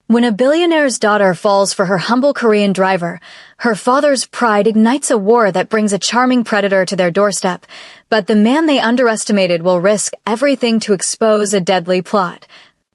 When a billionaire's daughter falls for her humble Korean driver, her father's pride ignites a war that brings a charming predator to their doorstep, but the man they underestimated will risk everything to expose a deadly plot.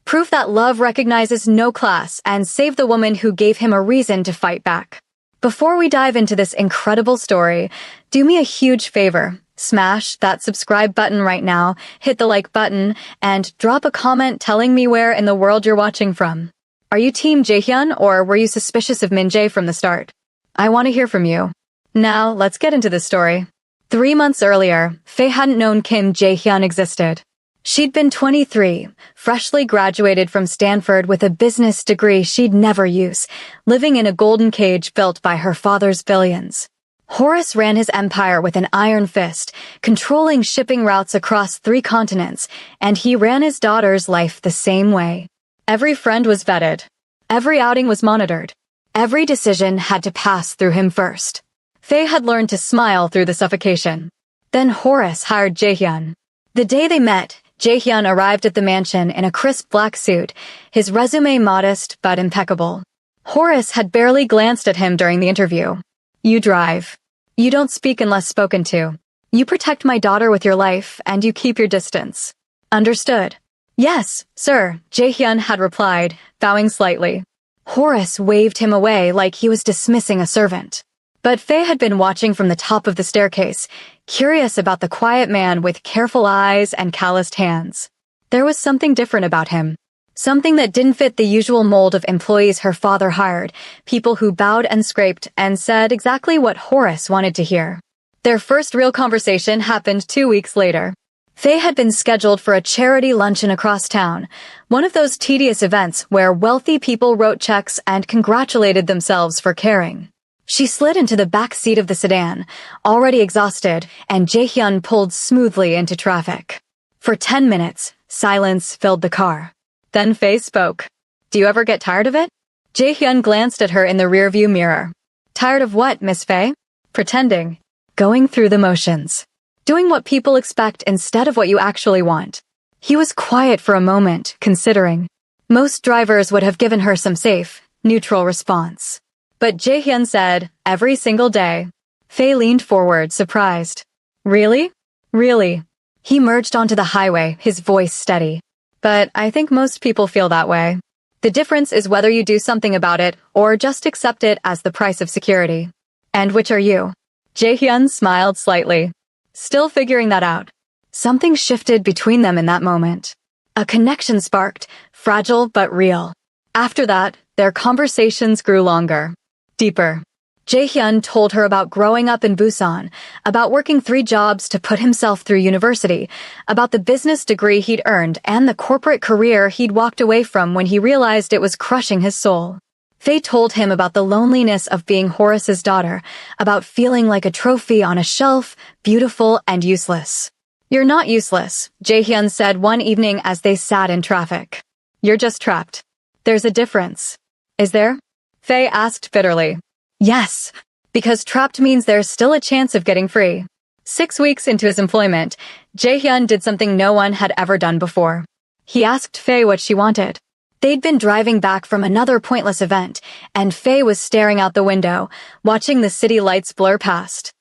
Proof that love recognizes no class and save the woman who gave him a reason to fight back. Before we dive into this incredible story, do me a huge favor. Smash that subscribe button right now, hit the like button, and drop a comment telling me where in the world you're watching from. Are you Team Jaehyun or were you suspicious of Min-jae from the start? I want to hear from you. Now, let's get into the story. 3 months earlier, Faye hadn't known Kim Jaehyun existed. She'd been 23, freshly graduated from Stanford with a business degree she'd never use, living in a golden cage built by her father's billions. Horace ran his empire with an iron fist, controlling shipping routes across 3 continents, and he ran his daughter's life the same way. Every friend was vetted. Every outing was monitored. Every decision had to pass through him first. Faye had learned to smile through the suffocation. Then Horace hired Jaehyun. The day they met, Jaehyun arrived at the mansion in a crisp black suit, his resume modest but impeccable. Horace had barely glanced at him during the interview. You drive. You don't speak unless spoken to. You protect my daughter with your life, and you keep your distance. Understood. Yes, sir, Jaehyun had replied, bowing slightly. Horace waved him away like he was dismissing a servant. But Faye had been watching from the top of the staircase, curious about the quiet man with careful eyes and calloused hands. There was something different about him. Something that didn't fit the usual mold of employees her father hired, people who bowed and scraped and said exactly what Horace wanted to hear. Their first real conversation happened 2 weeks later. Faye had been scheduled for a charity luncheon across town, one of those tedious events where wealthy people wrote checks and congratulated themselves for caring. She slid into the back seat of the sedan, already exhausted, and Jaehyun pulled smoothly into traffic. For 10 minutes, silence filled the car. Then Faye spoke. Do you ever get tired of it? Jaehyun glanced at her in the rearview mirror. Tired of what, Miss Faye? Pretending. Going through the motions. Doing what people expect instead of what you actually want. He was quiet for a moment, considering. Most drivers would have given her some safe, neutral response. But Jaehyun said, every single day. Faye leaned forward, surprised. Really? Really? He merged onto the highway, his voice steady. But I think most people feel that way. The difference is whether you do something about it or just accept it as the price of security. And which are you? Jaehyun smiled slightly. Still figuring that out. Something shifted between them in that moment. A connection sparked, fragile but real. After that, their conversations grew longer. Deeper. Jaehyun told her about growing up in Busan, about working 3 jobs to put himself through university, about the business degree he'd earned and the corporate career he'd walked away from when he realized it was crushing his soul. Faye told him about the loneliness of being Horace's daughter, about feeling like a trophy on a shelf, beautiful and useless. You're not useless, Jaehyun said one evening as they sat in traffic. You're just trapped. There's a difference. Is there? Faye asked bitterly. Yes, because trapped means there's still a chance of getting free. 6 weeks into his employment, Jaehyun did something no one had ever done before. He asked Faye what she wanted. They'd been driving back from another pointless event, and Faye was staring out the window, watching the city lights blur past.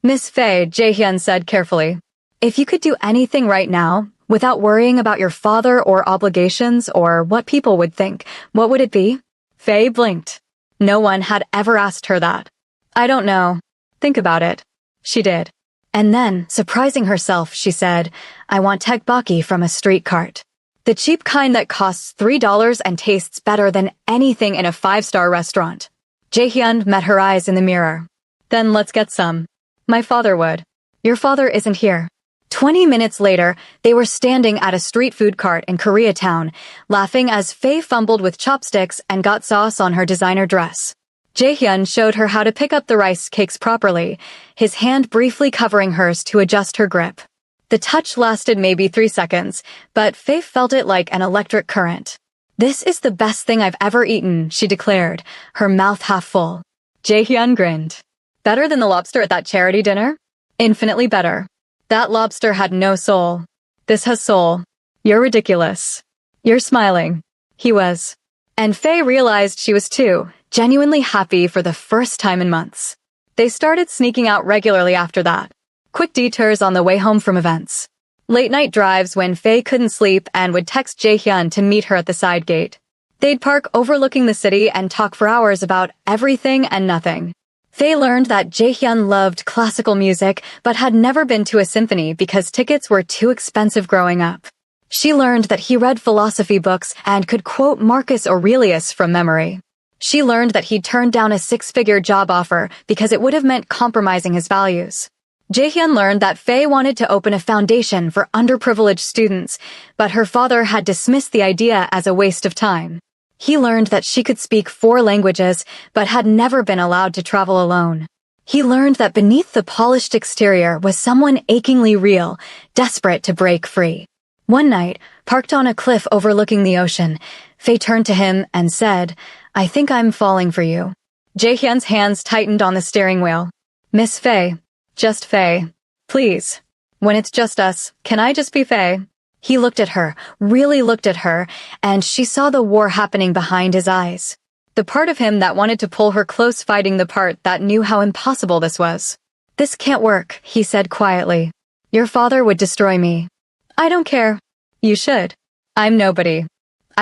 Miss Faye, Jaehyun said carefully, if you could do anything right now, without worrying about your father or obligations or what people would think, what would it be? Faye blinked. No one had ever asked her that. I don't know. Think about it. She did. And then, surprising herself, she said, I want tteokbokki from a street cart. The cheap kind that costs $3 and tastes better than anything in a 5-star restaurant. Jaehyun met her eyes in the mirror. Then let's get some. My father would. Your father isn't here. 20 minutes later, they were standing at a street food cart in Koreatown, laughing as Faye fumbled with chopsticks and got sauce on her designer dress. Jaehyun showed her how to pick up the rice cakes properly, his hand briefly covering hers to adjust her grip. The touch lasted maybe 3 seconds, but Faye felt it like an electric current. This is the best thing I've ever eaten, she declared, her mouth half full. Jaehyun grinned. Better than the lobster at that charity dinner? Infinitely better. That lobster had no soul. This has soul. You're ridiculous. You're smiling. He was. And Faye realized she was too, genuinely happy for the first time in months. They started sneaking out regularly after that. Quick detours on the way home from events. Late-night drives when Faye couldn't sleep and would text Jaehyun to meet her at the side gate. They'd park overlooking the city and talk for hours about everything and nothing. Faye learned that Jaehyun loved classical music but had never been to a symphony because tickets were too expensive growing up. She learned that he read philosophy books and could quote Marcus Aurelius from memory. She learned that he'd turned down a six-figure job offer because it would have meant compromising his values. Jaehyun learned that Faye wanted to open a foundation for underprivileged students, but her father had dismissed the idea as a waste of time. He learned that she could speak 4 languages, but had never been allowed to travel alone. He learned that beneath the polished exterior was someone achingly real, desperate to break free. One night, parked on a cliff overlooking the ocean, Faye turned to him and said, "I think I'm falling for you." Jaehyun's hands tightened on the steering wheel. "Miss Faye. Just Faye. Please. When it's just us, can I just be Faye?" He looked at her, really looked at her, and she saw the war happening behind his eyes. The part of him that wanted to pull her close fighting the part that knew how impossible this was. "This can't work," he said quietly. "Your father would destroy me." "I don't care." "You should. I'm nobody.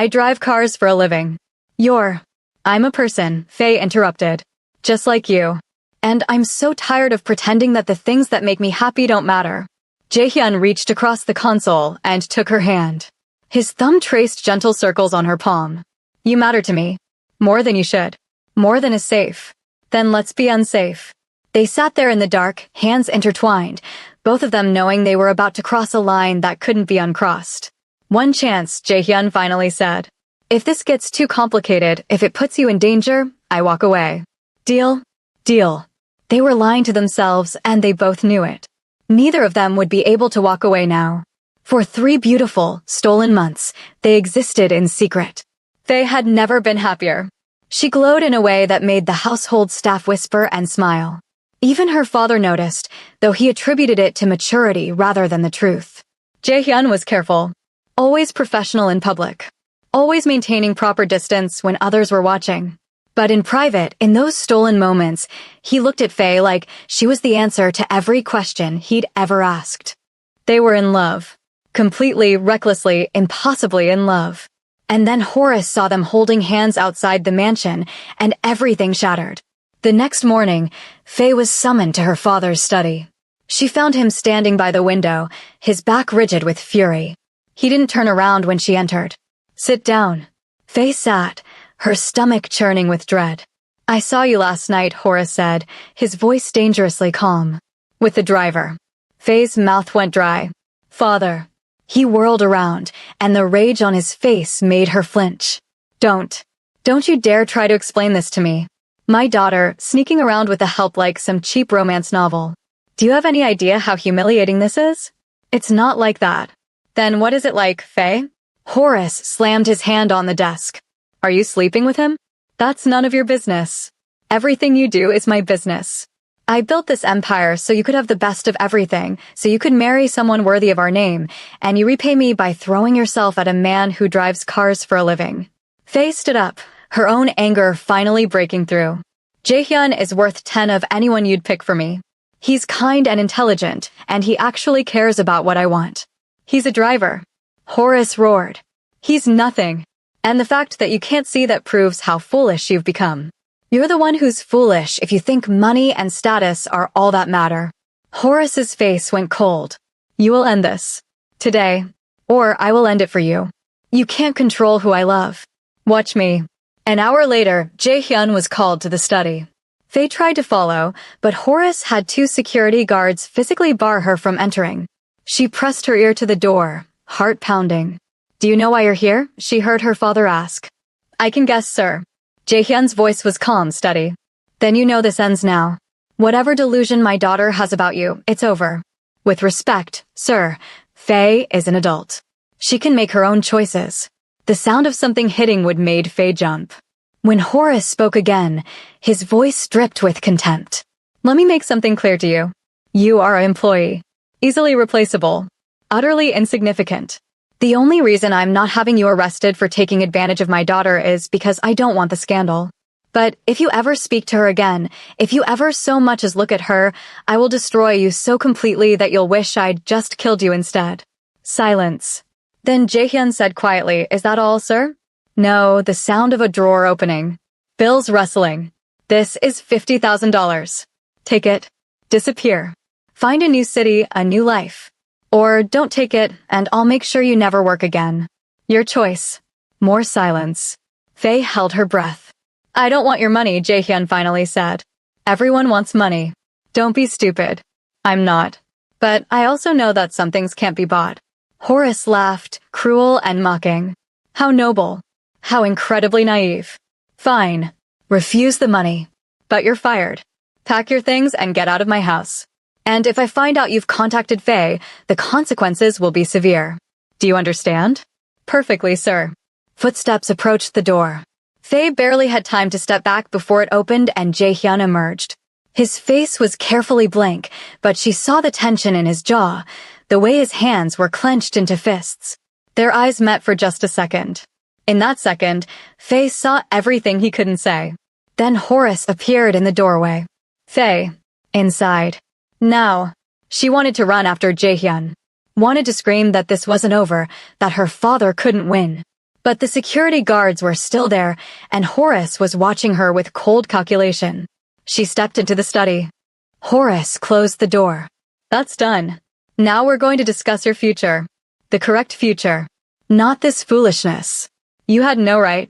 I drive cars for a living." I'm a person," Faye interrupted. "Just like you. And I'm so tired of pretending that the things that make me happy don't matter." Jaehyun reached across the console and took her hand. His thumb traced gentle circles on her palm. "You matter to me. More than you should. More than is safe. Then let's be unsafe." They sat there in the dark, hands intertwined, both of them knowing they were about to cross a line that couldn't be uncrossed. "One chance," Jaehyun finally said. "If this gets too complicated, if it puts you in danger, I walk away. Deal?" Deal. They were lying to themselves, and they both knew it. Neither of them would be able to walk away now. For 3 beautiful, stolen months, they existed in secret. Faye had never been happier. She glowed in a way that made the household staff whisper and smile. Even her father noticed, though he attributed it to maturity rather than the truth. Jaehyun was careful. Always professional in public. Always maintaining proper distance when others were watching. But in private, in those stolen moments, he looked at Faye like she was the answer to every question he'd ever asked. They were in love. Completely, recklessly, impossibly in love. And then Horace saw them holding hands outside the mansion, and everything shattered. The next morning, Faye was summoned to her father's study. She found him standing by the window, his back rigid with fury. He didn't turn around when she entered. "Sit down." Faye sat, her stomach churning with dread. "I saw you last night," Horace said, his voice dangerously calm. "With the driver." Faye's mouth went dry. "Father." He whirled around, and the rage on his face made her flinch. Don't you dare try to explain this to me. My daughter, sneaking around with a help like some cheap romance novel. Do you have any idea how humiliating this is? It's not like that. Then what is it like, Faye?" Horace slammed his hand on the desk. "Are you sleeping with him? That's none of your business. Everything you do is my business. I built this empire so you could have the best of everything, so you could marry someone worthy of our name, and you repay me by throwing yourself at a man who drives cars for a living." Faye stood up, her own anger finally breaking through. "Jaehyun is worth 10 of anyone you'd pick for me. He's kind and intelligent, and he actually cares about what I want. He's a driver." Horace roared. "He's nothing. And the fact that you can't see that proves how foolish you've become. You're the one who's foolish if you think money and status are all that matter." Horace's face went cold. "You will end this. Today. Or I will end it for you. You can't control who I love. Watch me." An hour later, Jaehyun was called to the study. Faye tried to follow, but Horace had 2 security guards physically bar her from entering. She pressed her ear to the door, heart pounding. "Do you know why you're here?" she heard her father ask. "I can guess, sir." Jaehyun's voice was calm, steady. "Then you know this ends now. Whatever delusion my daughter has about you, it's over. With respect, sir, Faye is an adult. She can make her own choices." The sound of something hitting would made Faye jump. When Horace spoke again, his voice dripped with contempt. "Let me make something clear to you. You are an employee. Easily replaceable. Utterly insignificant. The only reason I'm not having you arrested for taking advantage of my daughter is because I don't want the scandal. But if you ever speak to her again, if you ever so much as look at her, I will destroy you so completely that you'll wish I'd just killed you instead. Silence. Then Jaehyun said quietly, "Is that all, sir?" No, the sound of a drawer opening. Bills rustling. "This is $50,000. Take it. Disappear. Find a new city, a new life. Or don't take it, and I'll make sure you never work again. Your choice." More silence. Faye held her breath. "I don't want your money," Jaehyun finally said. "Everyone wants money. Don't be stupid." "I'm not. But I also know that some things can't be bought." Horace laughed, cruel and mocking. How noble. How incredibly naive. "Fine. Refuse the money. But you're fired. Pack your things and get out of my house. And if I find out you've contacted Faye, the consequences will be severe. Do you understand?" "Perfectly, sir." Footsteps approached the door. Faye barely had time to step back before it opened and Jaehyun emerged. His face was carefully blank, but she saw the tension in his jaw, the way his hands were clenched into fists. Their eyes met for just a second. In that second, Faye saw everything he couldn't say. Then Horace appeared in the doorway. Faye. Inside. Now. She wanted to run after Jaehyun. Wanted to scream that this wasn't over, that her father couldn't win. But the security guards were still there, and Horace was watching her with cold calculation. She stepped into the study. Horace closed the door. "That's done. Now we're going to discuss your future. The correct future. Not this foolishness. You had no right.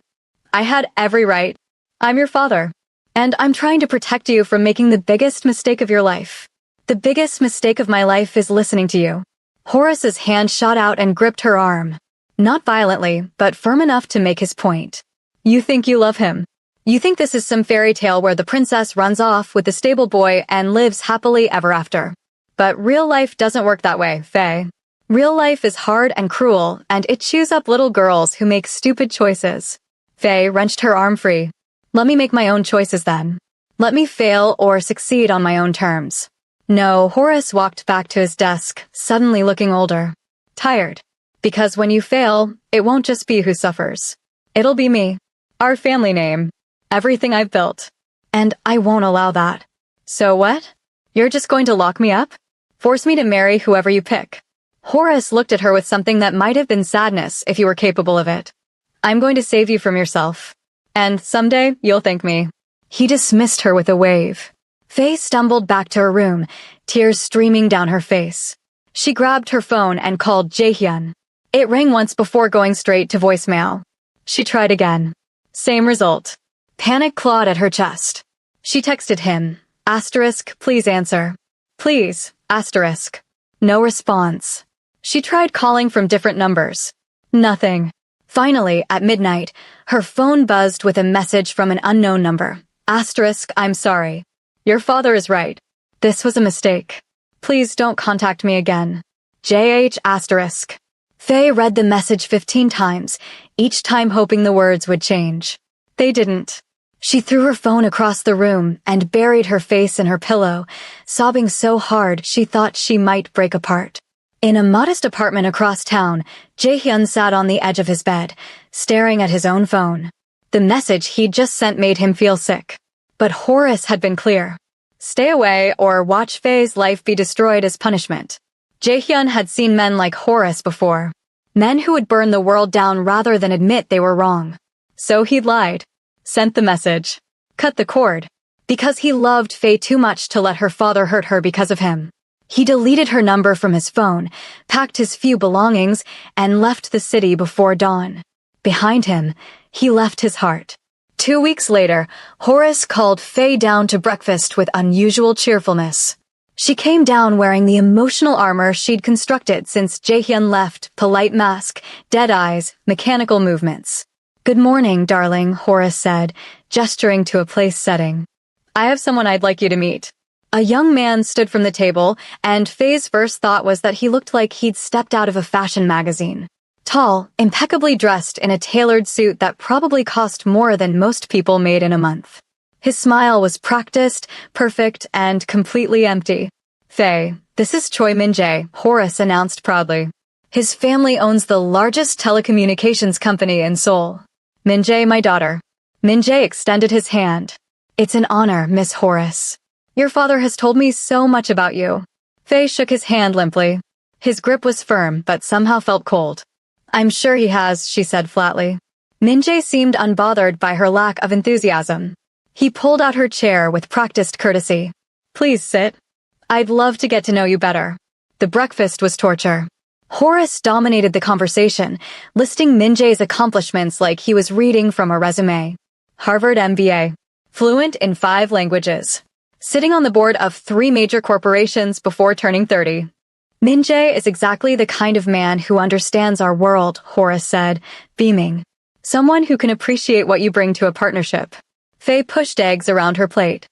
I had every right. I'm your father. And I'm trying to protect you from making the biggest mistake of your life. The biggest mistake of my life is listening to you." Horace's hand shot out and gripped her arm. Not violently, but firm enough to make his point. "You think you love him. You think this is some fairy tale where the princess runs off with the stable boy and lives happily ever after. But real life doesn't work that way, Faye. Real life is hard and cruel, and it chews up little girls who make stupid choices." Faye wrenched her arm free. "Let me make my own choices then. Let me fail or succeed on my own terms." No, Horace walked back to his desk, suddenly looking older. Tired. Because when you fail, it won't just be who suffers. It'll be me. Our family name. Everything I've built. And I won't allow that. "So what? You're just going to lock me up? Force me to marry whoever you pick?" Horace looked at her with something that might have been sadness if you were capable of it. "I'm going to save you from yourself. And someday, you'll thank me." He dismissed her with a wave. Faye stumbled back to her room, tears streaming down her face. She grabbed her phone and called Jaehyun. It rang once before going straight to voicemail. She tried again. Same result. Panic clawed at her chest. She texted him, "Please answer. Please, asterisk." No response. She tried calling from different numbers. Nothing. Finally, at midnight, her phone buzzed with a message from an unknown number. "I'm sorry. Your father is right. This was a mistake. Please don't contact me again. JH*. Faye read the message 15 times, each time hoping the words would change. They didn't. She threw her phone across the room and buried her face in her pillow, sobbing so hard she thought she might break apart. In a modest apartment across town, Jaehyun sat on the edge of his bed, staring at his own phone. The message he'd just sent made him feel sick. But Horace had been clear. Stay away or watch Faye's life be destroyed as punishment. Jaehyun had seen men like Horace before. Men who would burn the world down rather than admit they were wrong. So he'd lied. Sent the message. Cut the cord. Because he loved Faye too much to let her father hurt her because of him. He deleted her number from his phone, packed his few belongings, and left the city before dawn. Behind him, he left his heart. 2 weeks later, Horace called Faye down to breakfast with unusual cheerfulness. She came down wearing the emotional armor she'd constructed since Jaehyun left, polite mask, dead eyes, mechanical movements. "Good morning, darling," Horace said, gesturing to a place setting. "I have someone I'd like you to meet." A young man stood from the table, and Faye's first thought was that he looked like he'd stepped out of a fashion magazine. Tall, impeccably dressed in a tailored suit that probably cost more than most people made in a month. His smile was practiced, perfect, and completely empty. "Faye, this is Choi Min-jae," Horace announced proudly. His family owns the largest telecommunications company in Seoul. Min-jae, my daughter. Min-jae extended his hand. It's an honor, Miss Horace. Your father has told me so much about you. Faye shook his hand limply. His grip was firm, but somehow felt cold. I'm sure he has, she said flatly. Min-jae seemed unbothered by her lack of enthusiasm. He pulled out her chair with practiced courtesy. Please sit. I'd love to get to know you better. The breakfast was torture. Horace dominated the conversation, listing Min-jae's accomplishments like he was reading from a resume. Harvard MBA. Fluent in 5 languages. Sitting on the board of 3 major corporations before turning 30. Min-jae is exactly the kind of man who understands our world, Horace said, beaming. Someone who can appreciate what you bring to a partnership. Faye pushed eggs around her plate.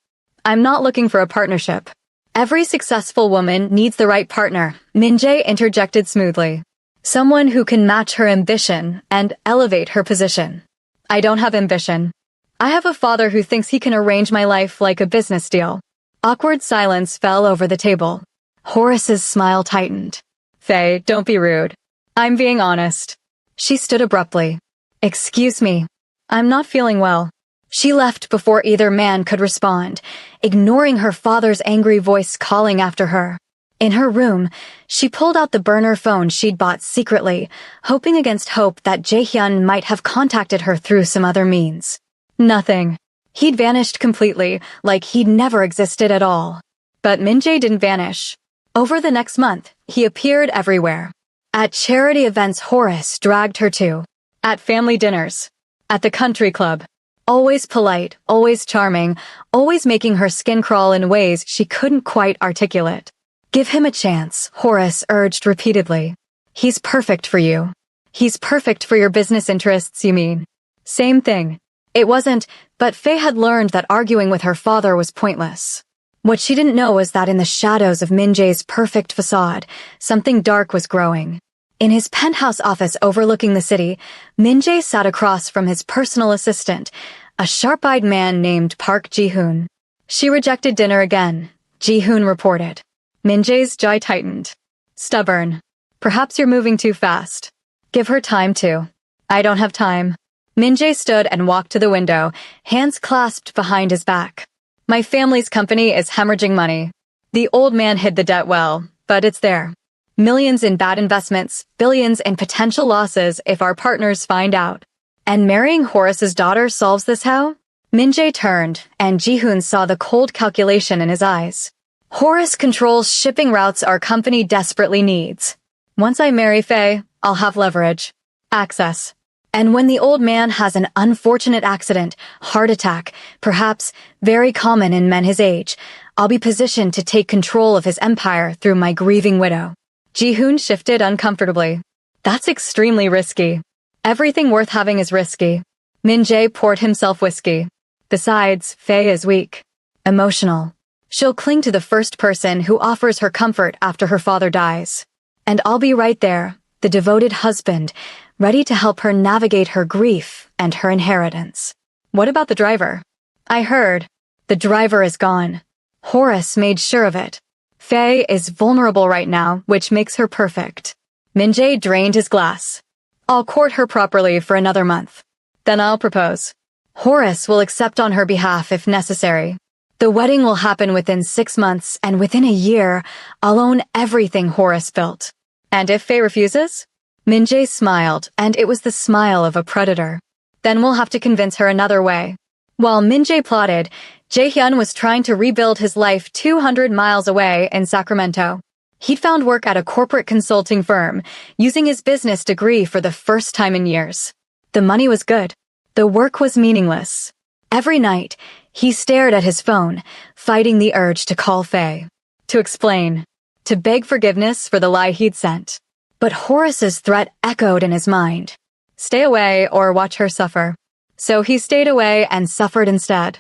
I'm not looking for a partnership. Every successful woman needs the right partner, Min-jae interjected smoothly. Someone who can match her ambition and elevate her position. I don't have ambition. I have a father who thinks he can arrange my life like a business deal. Awkward silence fell over the table. Horace's smile tightened. Faye, don't be rude. I'm being honest. She stood abruptly. Excuse me. I'm not feeling well. She left before either man could respond, ignoring her father's angry voice calling after her. In her room, she pulled out the burner phone she'd bought secretly, hoping against hope that Jae-hyun might have contacted her through some other means. Nothing. He'd vanished completely, like he'd never existed at all. But Min-jae didn't vanish. Over the next month, he appeared everywhere. At charity events Horace dragged her to. At family dinners. At the country club. Always polite, always charming, always making her skin crawl in ways she couldn't quite articulate. Give him a chance, Horace urged repeatedly. He's perfect for you. He's perfect for your business interests, you mean? Same thing. It wasn't, but Faye had learned that arguing with her father was pointless. What she didn't know was that in the shadows of Min-jae's perfect facade, something dark was growing. In his penthouse office overlooking the city, Min-jae sat across from his personal assistant, a sharp-eyed man named Park Ji-hoon. She rejected dinner again, Ji-hoon reported. Min-jae's jaw tightened. Stubborn. Perhaps you're moving too fast. Give her time to. I don't have time. Min-jae stood and walked to the window, hands clasped behind his back. My family's company is hemorrhaging money. The old man hid the debt well, but it's there. Millions in bad investments, billions in potential losses if our partners find out. And marrying Horace's daughter solves this how? Min-jae turned, and Ji-hoon saw the cold calculation in his eyes. Horace controls shipping routes our company desperately needs. Once I marry Faye, I'll have leverage. Access. And when the old man has an unfortunate accident, heart attack, perhaps very common in men his age, I'll be positioned to take control of his empire through my grieving widow. Ji-hoon shifted uncomfortably. That's extremely risky. Everything worth having is risky. Min-jae poured himself whiskey. Besides, Faye is weak. Emotional. She'll cling to the first person who offers her comfort after her father dies. And I'll be right there, the devoted husband, ready to help her navigate her grief and her inheritance. What about the driver? I heard. The driver is gone. Horace made sure of it. Faye is vulnerable right now, which makes her perfect. Min-jae drained his glass. I'll court her properly for another month. Then I'll propose. Horace will accept on her behalf if necessary. The wedding will happen within 6 months, and within a year, I'll own everything Horace built. And if Faye refuses? Min-jae smiled, and it was the smile of a predator. Then we'll have to convince her another way. While Min-jae plotted, Jae-hyun was trying to rebuild his life 200 miles away in Sacramento. He'd found work at a corporate consulting firm, using his business degree for the first time in years. The money was good. The work was meaningless. Every night, he stared at his phone, fighting the urge to call Faye. To explain. To beg forgiveness for the lie he'd sent. But Horace's threat echoed in his mind. Stay away or watch her suffer. So he stayed away and suffered instead.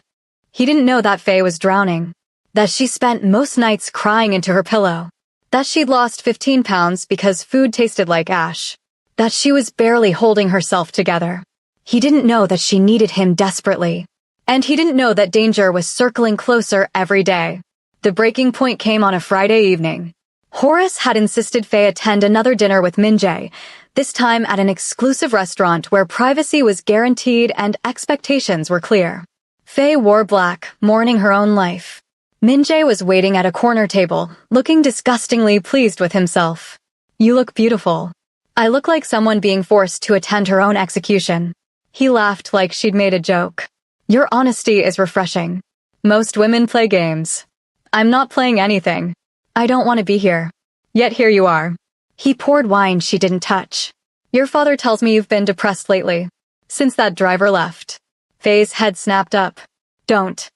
He didn't know that Faye was drowning. That she spent most nights crying into her pillow. That she'd lost 15 pounds because food tasted like ash. That she was barely holding herself together. He didn't know that she needed him desperately. And he didn't know that danger was circling closer every day. The breaking point came on a Friday evening. Horace had insisted Faye attend another dinner with Min-jae, this time at an exclusive restaurant where privacy was guaranteed and expectations were clear. Faye wore black, mourning her own life. Min-jae was waiting at a corner table, looking disgustingly pleased with himself. "You look beautiful." "I look like someone being forced to attend her own execution." He laughed like she'd made a joke. "Your honesty is refreshing. Most women play games. I'm not playing anything. I don't want to be here. Yet here you are." He poured wine she didn't touch. "Your father tells me you've been depressed lately. Since that driver left." Faye's head snapped up. "Don't.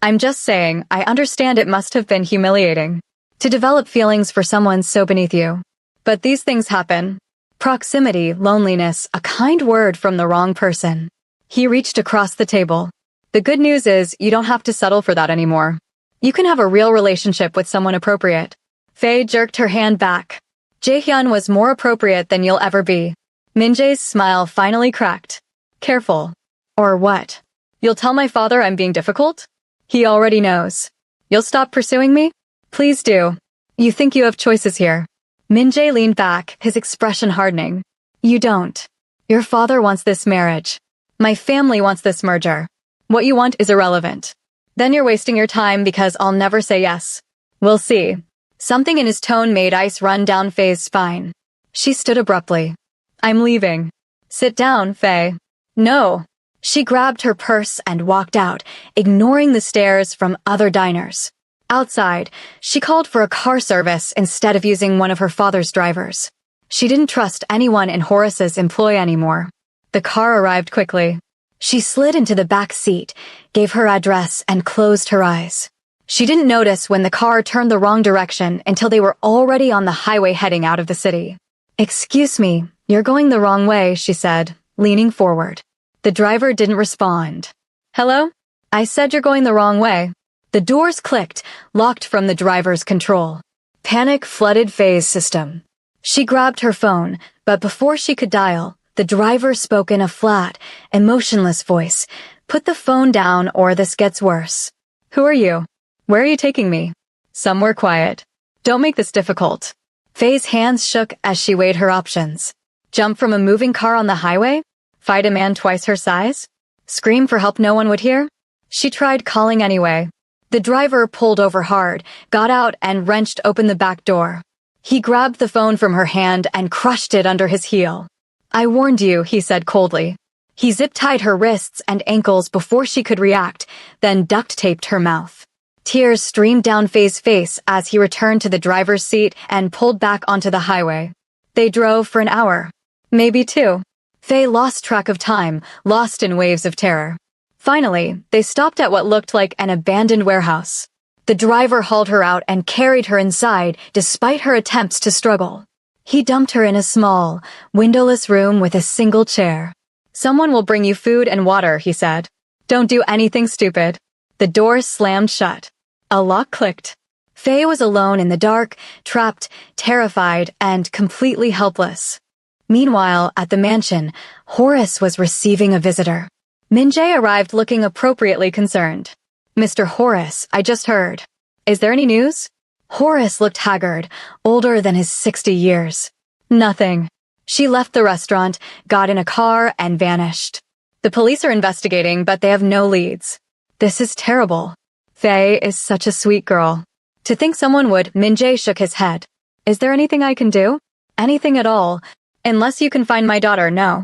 I'm just saying, I understand it must have been humiliating to develop feelings for someone so beneath you. But these things happen. Proximity, loneliness, a kind word from the wrong person." He reached across the table. "The good news is you don't have to settle for that anymore. You can have a real relationship with someone appropriate." Faye jerked her hand back. "Jaehyun was more appropriate than you'll ever be." Min-jae's smile finally cracked. "Careful." "Or what? You'll tell my father I'm being difficult?" "He already knows." "You'll stop pursuing me?" "Please do. You think you have choices here." Min-jae leaned back, his expression hardening. "You don't. Your father wants this marriage. My family wants this merger. What you want is irrelevant. Then you're wasting your time because I'll never say yes." "We'll see." Something in his tone made ice run down Faye's spine. She stood abruptly. "I'm leaving." "Sit down, Faye." "No." She grabbed her purse and walked out, ignoring the stares from other diners. Outside, she called for a car service instead of using one of her father's drivers. She didn't trust anyone in Horace's employ anymore. The car arrived quickly. She slid into the back seat, gave her address, and closed her eyes. She didn't notice when the car turned the wrong direction until they were already on the highway heading out of the city. "Excuse me, you're going the wrong way," she said, leaning forward. The driver didn't respond. "Hello? I said you're going the wrong way." The doors clicked, locked from the driver's control. Panic flooded Faye's system. She grabbed her phone, but before she could dial, the driver spoke in a flat, emotionless voice. "Put the phone down or this gets worse." "Who are you? Where are you taking me?" "Somewhere quiet. Don't make this difficult." Faye's hands shook as she weighed her options. Jump from a moving car on the highway? Fight a man twice her size? Scream for help no one would hear? She tried calling anyway. The driver pulled over hard, got out and wrenched open the back door. He grabbed the phone from her hand and crushed it under his heel. "I warned you," he said coldly. He zip-tied her wrists and ankles before she could react, then duct-taped her mouth. Tears streamed down Faye's face as he returned to the driver's seat and pulled back onto the highway. They drove for an hour. Maybe two. Faye lost track of time, lost in waves of terror. Finally, they stopped at what looked like an abandoned warehouse. The driver hauled her out and carried her inside despite her attempts to struggle. He dumped her in a small, windowless room with a single chair. "Someone will bring you food and water," he said. "Don't do anything stupid." The door slammed shut. A lock clicked. Faye was alone in the dark, trapped, terrified, and completely helpless. Meanwhile, at the mansion, Horace was receiving a visitor. Min-jae arrived looking appropriately concerned. "Mr. Horace, I just heard. Is there any news?" Horace looked haggard, older than his 60 years. "Nothing." She left the restaurant, got in a car, and vanished. "The police are investigating, but they have no leads." "This is terrible. Faye is such a sweet girl." To think someone would, Min-jae shook his head. "Is there anything I can do?" "Anything at all. Unless you can find my daughter, no.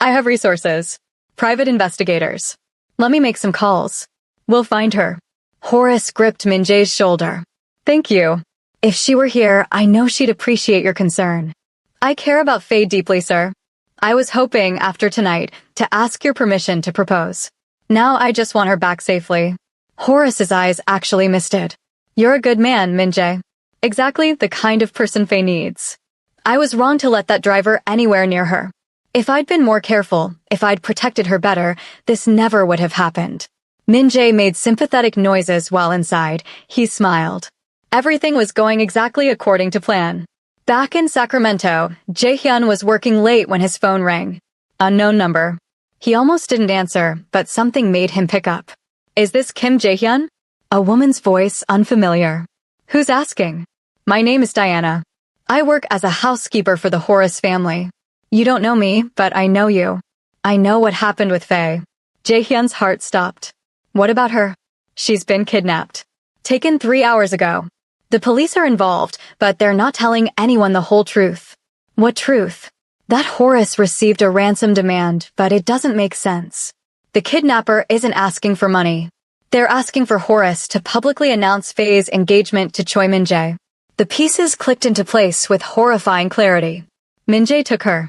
I have resources. Private investigators. Let me make some calls. We'll find her." Horace gripped Min-jae's shoulder. "Thank you. If she were here, I know she'd appreciate your concern." "I care about Faye deeply, sir. I was hoping, after tonight, to ask your permission to propose. Now I just want her back safely." Horace's eyes actually misted. "You're a good man, Min-jae. Exactly the kind of person Faye needs. I was wrong to let that driver anywhere near her. If I'd been more careful, if I'd protected her better, this never would have happened." Min-jae made sympathetic noises while inside. He smiled. Everything was going exactly according to plan. Back in Sacramento, Jaehyun was working late when his phone rang. Unknown number. He almost didn't answer, but something made him pick up. "Is this Kim Jaehyun?" A woman's voice, unfamiliar. "Who's asking?" My name is Diana. I work as a housekeeper for the Horace family. You don't know me, but I know you. I know what happened with Faye. Jaehyun's heart stopped. What about her? She's been kidnapped. Taken 3 hours ago. The police are involved, but they're not telling anyone the whole truth. What truth? That Horace received a ransom demand, but it doesn't make sense. The kidnapper isn't asking for money. They're asking for Horace to publicly announce Faye's engagement to Choi Min-jae. The pieces clicked into place with horrifying clarity. Min-jae took her.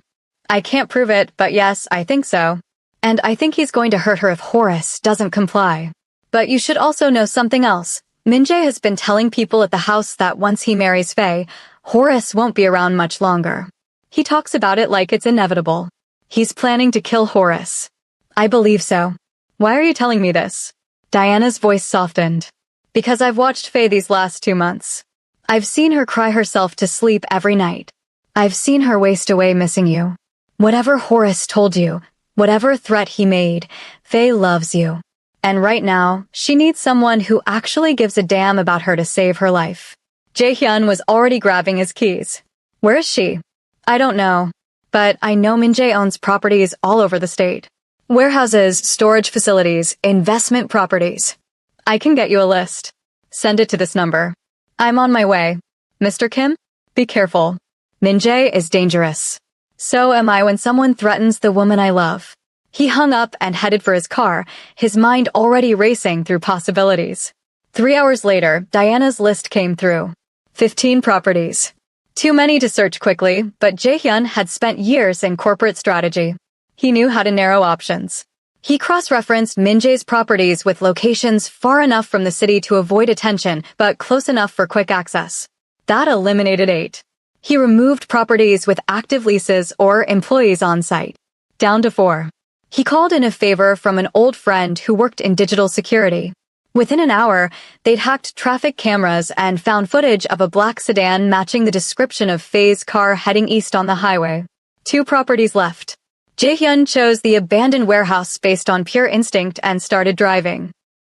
I can't prove it, but yes, I think so. And I think he's going to hurt her if Horace doesn't comply. But you should also know something else. Min-jae has been telling people at the house that once he marries Faye, Horace won't be around much longer. He talks about it like it's inevitable. He's planning to kill Horace. I believe so. Why are you telling me this? Diana's voice softened. Because I've watched Faye these last 2 months. I've seen her cry herself to sleep every night. I've seen her waste away missing you. Whatever Horace told you, whatever threat he made, Faye loves you. And right now, she needs someone who actually gives a damn about her to save her life. Jaehyun was already grabbing his keys. Where is she? I don't know. But I know Min-jae owns properties all over the state. Warehouses, storage facilities, investment properties. I can get you a list. Send it to this number. I'm on my way. Mr. Kim, be careful. Min-jae is dangerous. So am I when someone threatens the woman I love. He hung up and headed for his car, his mind already racing through possibilities. 3 hours later, Diana's list came through. 15 properties. Too many to search quickly, but Jaehyun had spent years in corporate strategy. He knew how to narrow options. He cross-referenced Min-jae's properties with locations far enough from the city to avoid attention, but close enough for quick access. That eliminated 8. He removed properties with active leases or employees on site. Down to 4. He called in a favor from an old friend who worked in digital security. Within an hour, they'd hacked traffic cameras and found footage of a black sedan matching the description of Faye's car heading east on the highway. 2 properties left. Jaehyun chose the abandoned warehouse based on pure instinct and started driving.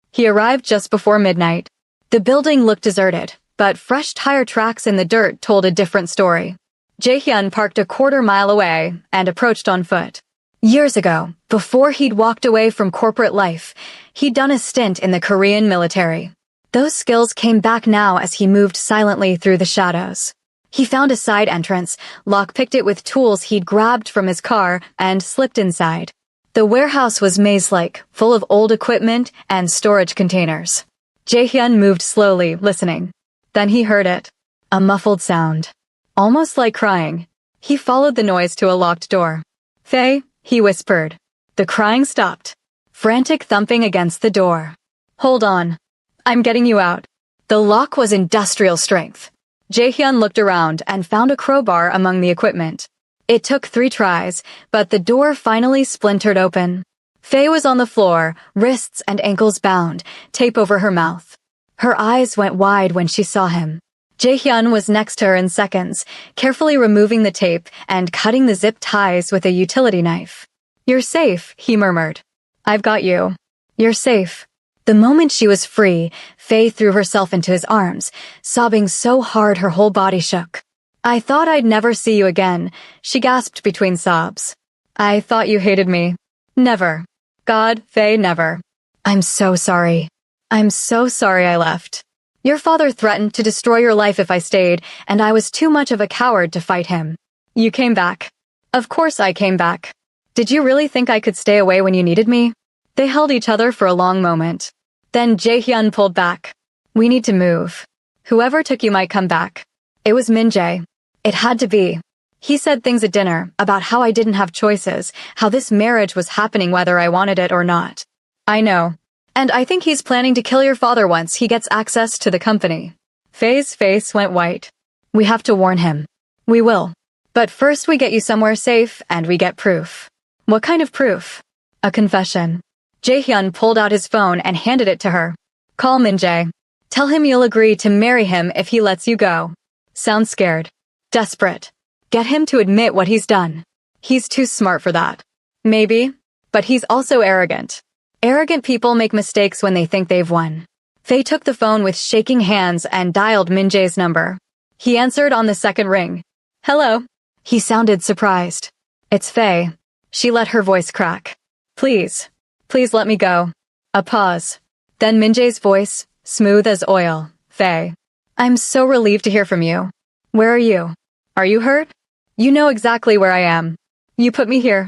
He arrived just before midnight. The building looked deserted, but fresh tire tracks in the dirt told a different story. Jaehyun parked a quarter-mile away and approached on foot. Years ago, before he'd walked away from corporate life, he'd done a stint in the Korean military. Those skills came back now as he moved silently through the shadows. He found a side entrance, lockpicked it with tools he'd grabbed from his car, and slipped inside. The warehouse was maze-like, full of old equipment and storage containers. Jaehyun moved slowly, listening. Then he heard it. A muffled sound. Almost like crying. He followed the noise to a locked door. Faye, he whispered. The crying stopped. Frantic thumping against the door. Hold on. I'm getting you out. The lock was industrial strength. Jaehyun looked around and found a crowbar among the equipment. It took 3 tries, but the door finally splintered open. Faye was on the floor, wrists and ankles bound, tape over her mouth. Her eyes went wide when she saw him. Jaehyun was next to her in seconds, carefully removing the tape and cutting the zip ties with a utility knife. You're safe, he murmured. I've got you. You're safe. The moment she was free, Faye threw herself into his arms, sobbing so hard her whole body shook. I thought I'd never see you again, she gasped between sobs. I thought you hated me. Never. God, Faye, never. I'm so sorry. I'm so sorry I left. Your father threatened to destroy your life if I stayed, and I was too much of a coward to fight him. You came back. Of course I came back. Did you really think I could stay away when you needed me? They held each other for a long moment. Then Jaehyun pulled back. We need to move. Whoever took you might come back. It was Min-jae. It had to be. He said things at dinner about how I didn't have choices, how this marriage was happening whether I wanted it or not. I know. And I think he's planning to kill your father once he gets access to the company. Faye's face went white. We have to warn him. We will. But first we get you somewhere safe and we get proof. What kind of proof? A confession. Jaehyun pulled out his phone and handed it to her. Call Min-jae. Tell him you'll agree to marry him if he lets you go. Sounds scared. Desperate. Get him to admit what he's done. He's too smart for that. Maybe. But he's also arrogant. Arrogant people make mistakes when they think they've won. Faye took the phone with shaking hands and dialed Min-jae's number. He answered on the second ring. Hello. He sounded surprised. It's Faye. She let her voice crack. Please let me go. A pause. Then Minjae's voice, smooth as oil. Faye. I'm so relieved to hear from you. Where are you? Are you hurt? You know exactly where I am. You put me here.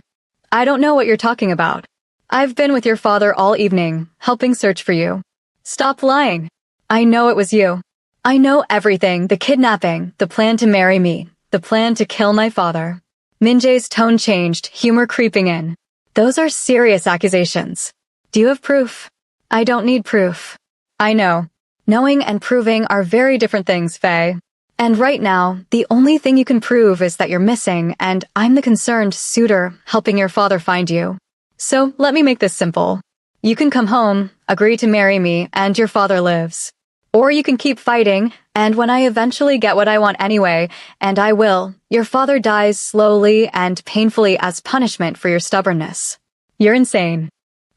I don't know what you're talking about. I've been with your father all evening, helping search for you. Stop lying. I know it was you. I know everything, the kidnapping, the plan to marry me, the plan to kill my father. Minjae's tone changed, humor creeping in. Those are serious accusations. Do you have proof? I don't need proof. I know. Knowing and proving are very different things, Faye. And right now, the only thing you can prove is that you're missing, and I'm the concerned suitor helping your father find you. So let me make this simple. You can come home, agree to marry me, and your father lives. Or you can keep fighting, and when I eventually get what I want anyway, and I will, your father dies slowly and painfully as punishment for your stubbornness. You're insane.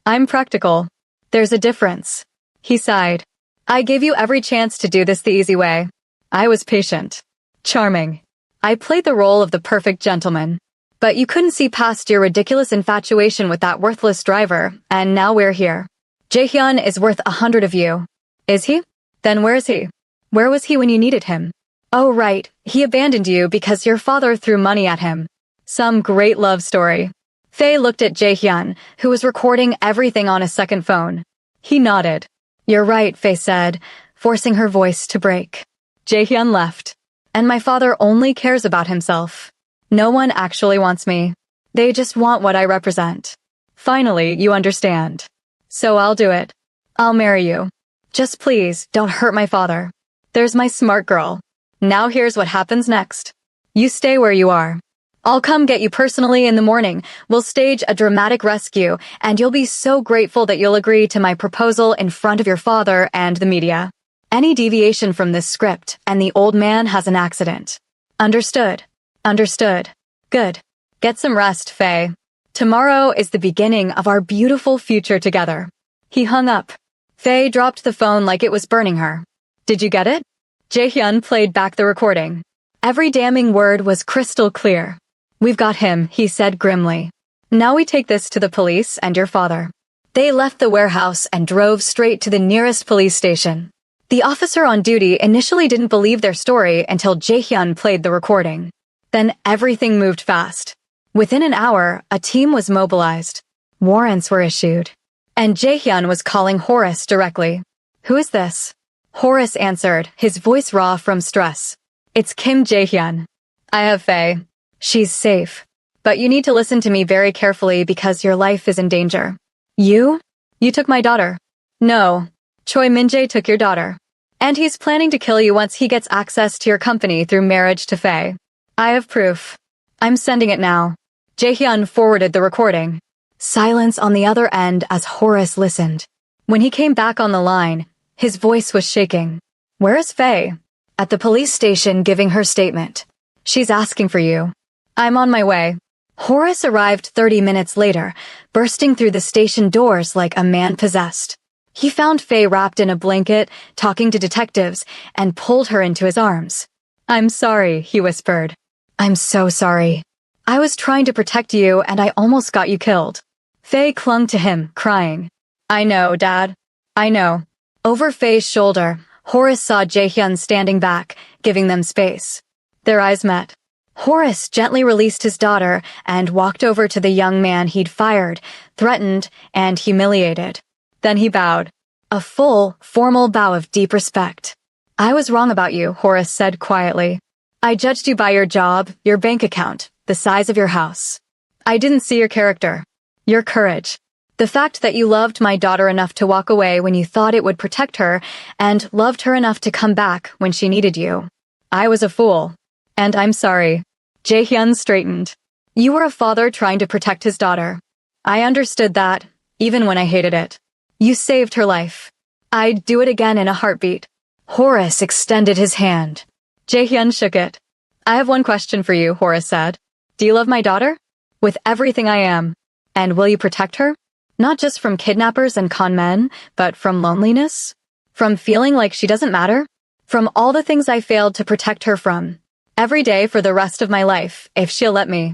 I'm practical. There's a difference. He sighed. I gave you every chance to do this the easy way. I was patient. Charming. I played the role of the perfect gentleman. But you couldn't see past your ridiculous infatuation with that worthless driver, and now we're here. Jaehyun is worth 100 of you. Is he? Then where is he? Where was he when you needed him? Oh right, he abandoned you because your father threw money at him. Some great love story. Faye looked at Jaehyun, who was recording everything on a second phone. He nodded. You're right, Faye said, forcing her voice to break. Jaehyun left. And my father only cares about himself. No one actually wants me. They just want what I represent. Finally, you understand. So I'll do it. I'll marry you. Just please, don't hurt my father. There's my smart girl. Now here's what happens next. You stay where you are. I'll come get you personally in the morning. We'll stage a dramatic rescue, and you'll be so grateful that you'll agree to my proposal in front of your father and the media. Any deviation from this script, and the old man has an accident. Understood. Understood. Good. Get some rest, Faye. Tomorrow is the beginning of our beautiful future together. He hung up. Faye dropped the phone like it was burning her. Did you get it? Jaehyun played back the recording. Every damning word was crystal clear. We've got him, he said grimly. Now we take this to the police and your father. They left the warehouse and drove straight to the nearest police station. The officer on duty initially didn't believe their story until Jaehyun played the recording. Then everything moved fast. Within an hour, a team was mobilized. Warrants were issued. And Jaehyun was calling Horace directly. Who is this? Horace answered, his voice raw from stress. It's Kim Jaehyun. I have Faye. She's safe. But you need to listen to me very carefully because your life is in danger. You? You took my daughter. No. Choi Min-jae took your daughter. And he's planning to kill you once he gets access to your company through marriage to Faye. I have proof. I'm sending it now. Jaehyun forwarded the recording. Silence on the other end as Horace listened. When he came back on the line, his voice was shaking. Where is Faye? At the police station giving her statement. She's asking for you. I'm on my way. Horace arrived 30 minutes later, bursting through the station doors like a man possessed. He found Faye wrapped in a blanket, talking to detectives, and pulled her into his arms. I'm sorry, he whispered. I'm so sorry. I was trying to protect you and I almost got you killed. Faye clung to him, crying. I know, Dad. I know. Over Faye's shoulder, Horace saw Jaehyun standing back, giving them space. Their eyes met. Horace gently released his daughter and walked over to the young man he'd fired, threatened, and humiliated. Then he bowed. A full, formal bow of deep respect. I was wrong about you, Horace said quietly. I judged you by your job, your bank account, the size of your house. I didn't see your character. Your courage. The fact that you loved my daughter enough to walk away when you thought it would protect her, and loved her enough to come back when she needed you. I was a fool. And I'm sorry. Jaehyun straightened. You were a father trying to protect his daughter. I understood that, even when I hated it. You saved her life. I'd do it again in a heartbeat. Horace extended his hand. Jaehyun shook it. I have one question for you, Horace said. Do you love my daughter? With everything I am. And will you protect her? Not just from kidnappers and con men, but from loneliness? From feeling like she doesn't matter? From all the things I failed to protect her from. Every day for the rest of my life, if she'll let me.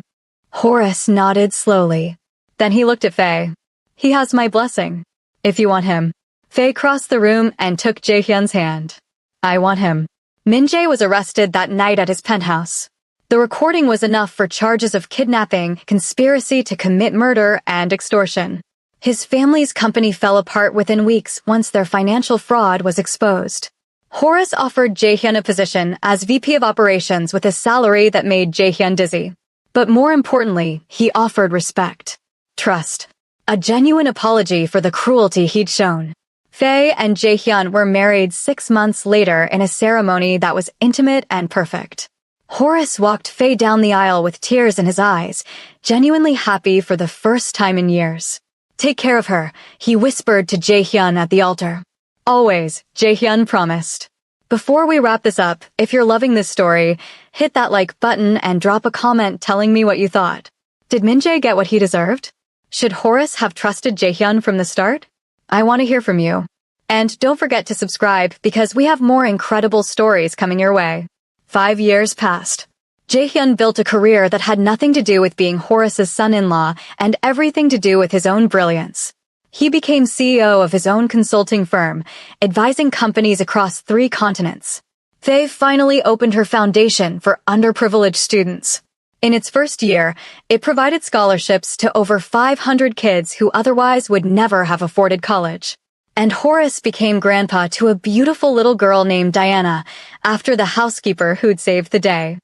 Horace nodded slowly. Then he looked at Faye. He has my blessing. If you want him. Faye crossed the room and took Jaehyun's hand. I want him. Min-jae was arrested that night at his penthouse. The recording was enough for charges of kidnapping, conspiracy to commit murder, and extortion. His family's company fell apart within weeks once their financial fraud was exposed. Horace offered Jaehyun a position as VP of Operations with a salary that made Jaehyun dizzy. But more importantly, he offered respect. Trust. A genuine apology for the cruelty he'd shown. Faye and Jaehyun were married 6 months later in a ceremony that was intimate and perfect. Horace walked Faye down the aisle with tears in his eyes, genuinely happy for the first time in years. Take care of her, he whispered to Jaehyun at the altar. Always, Jaehyun promised. Before we wrap this up, if you're loving this story, hit that like button and drop a comment telling me what you thought. Did Min-jae get what he deserved? Should Horace have trusted Jaehyun from the start? I want to hear from you. And don't forget to subscribe because we have more incredible stories coming your way. 5 years passed. Jaehyun built a career that had nothing to do with being Horace's son-in-law and everything to do with his own brilliance. He became CEO of his own consulting firm, advising companies across 3 continents. Faye finally opened her foundation for underprivileged students. In its first year, it provided scholarships to over 500 kids who otherwise would never have afforded college. And Horace became grandpa to a beautiful little girl named Diana, after the housekeeper who'd saved the day.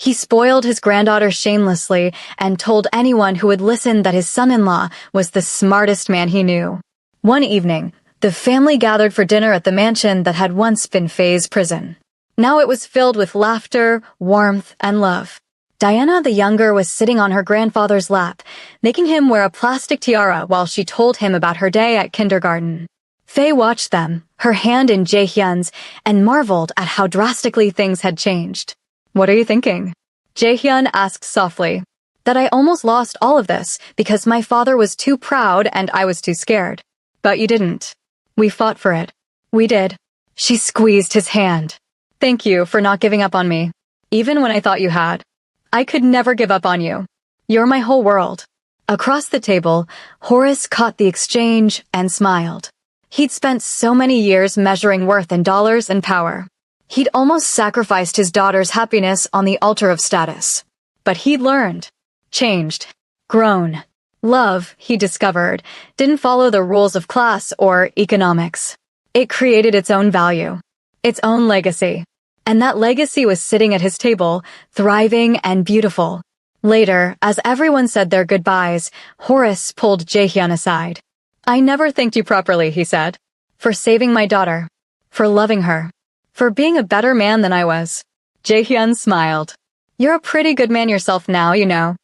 He spoiled his granddaughter shamelessly and told anyone who would listen that his son-in-law was the smartest man he knew. One evening, the family gathered for dinner at the mansion that had once been Faye's prison. Now it was filled with laughter, warmth, and love. Diana the younger was sitting on her grandfather's lap, making him wear a plastic tiara while she told him about her day at kindergarten. Faye watched them, her hand in Jaehyun's, and marveled at how drastically things had changed. What are you thinking? Jaehyun asked softly. That I almost lost all of this because my father was too proud and I was too scared. But you didn't. We fought for it. We did. She squeezed his hand. Thank you for not giving up on me. Even when I thought you had. I could never give up on you. You're my whole world. Across the table, Horace caught the exchange and smiled. He'd spent so many years measuring worth in dollars and power. He'd almost sacrificed his daughter's happiness on the altar of status. But he'd learned, changed, grown. Love, he discovered, didn't follow the rules of class or economics. It created its own value, its own legacy. And that legacy was sitting at his table, thriving and beautiful. Later, as everyone said their goodbyes, Horace pulled Jaehyun aside. I never thanked you properly, he said. For saving my daughter. For loving her. For being a better man than I was. Jaehyun smiled. You're a pretty good man yourself now, you know.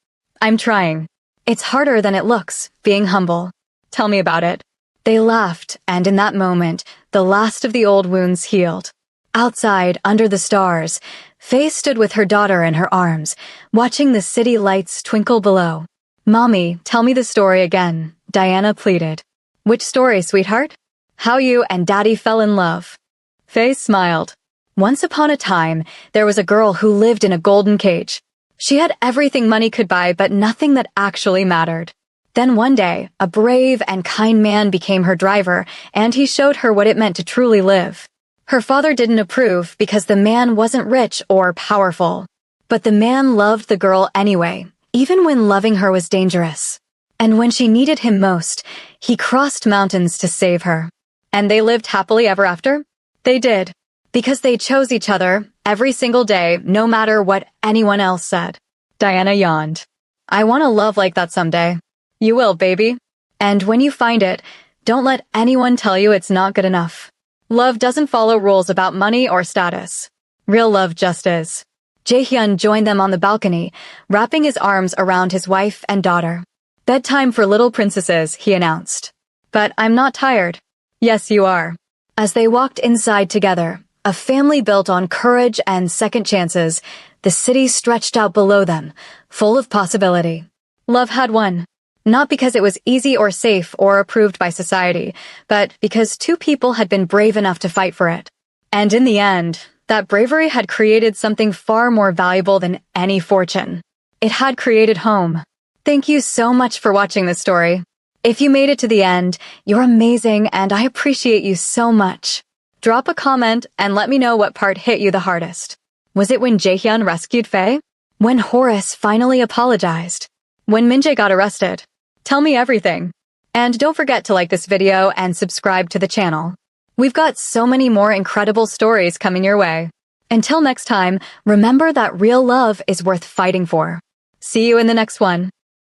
I'm trying. It's harder than it looks, being humble. Tell me about it. They laughed, and in that moment, the last of the old wounds healed. Outside, under the stars, Faye stood with her daughter in her arms, watching the city lights twinkle below. Mommy, tell me the story again, Diana pleaded. Which story, sweetheart? How you and Daddy fell in love. Faye smiled. Once upon a time, there was a girl who lived in a golden cage. She had everything money could buy, but nothing that actually mattered. Then one day, a brave and kind man became her driver, and he showed her what it meant to truly live. Her father didn't approve because the man wasn't rich or powerful. But the man loved the girl anyway, even when loving her was dangerous. And when she needed him most, he crossed mountains to save her. And they lived happily ever after? They did. Because they chose each other every single day, no matter what anyone else said. Diana yawned. I want a love like that someday. You will, baby. And when you find it, don't let anyone tell you it's not good enough. Love doesn't follow rules about money or status. Real love just is. Jaehyun joined them on the balcony, wrapping his arms around his wife and daughter. Bedtime for little princesses, he announced. But I'm not tired. Yes, you are. As they walked inside together, a family built on courage and second chances, the city stretched out below them, full of possibility. Love had won. Not because it was easy or safe or approved by society, but because 2 people had been brave enough to fight for it. And in the end, That bravery had created something far more valuable than any fortune. It had created home. Thank you so much for watching this story. If you made it to the end, you're amazing and I appreciate you so much. Drop a comment and let me know what part hit you the hardest. Was it when Jaehyun rescued Faye? When Horace finally apologized? When Minjae got arrested? Tell me everything. And don't forget to like this video and subscribe to the channel. We've got so many more incredible stories coming your way. Until next time, remember that real love is worth fighting for. See you in the next one.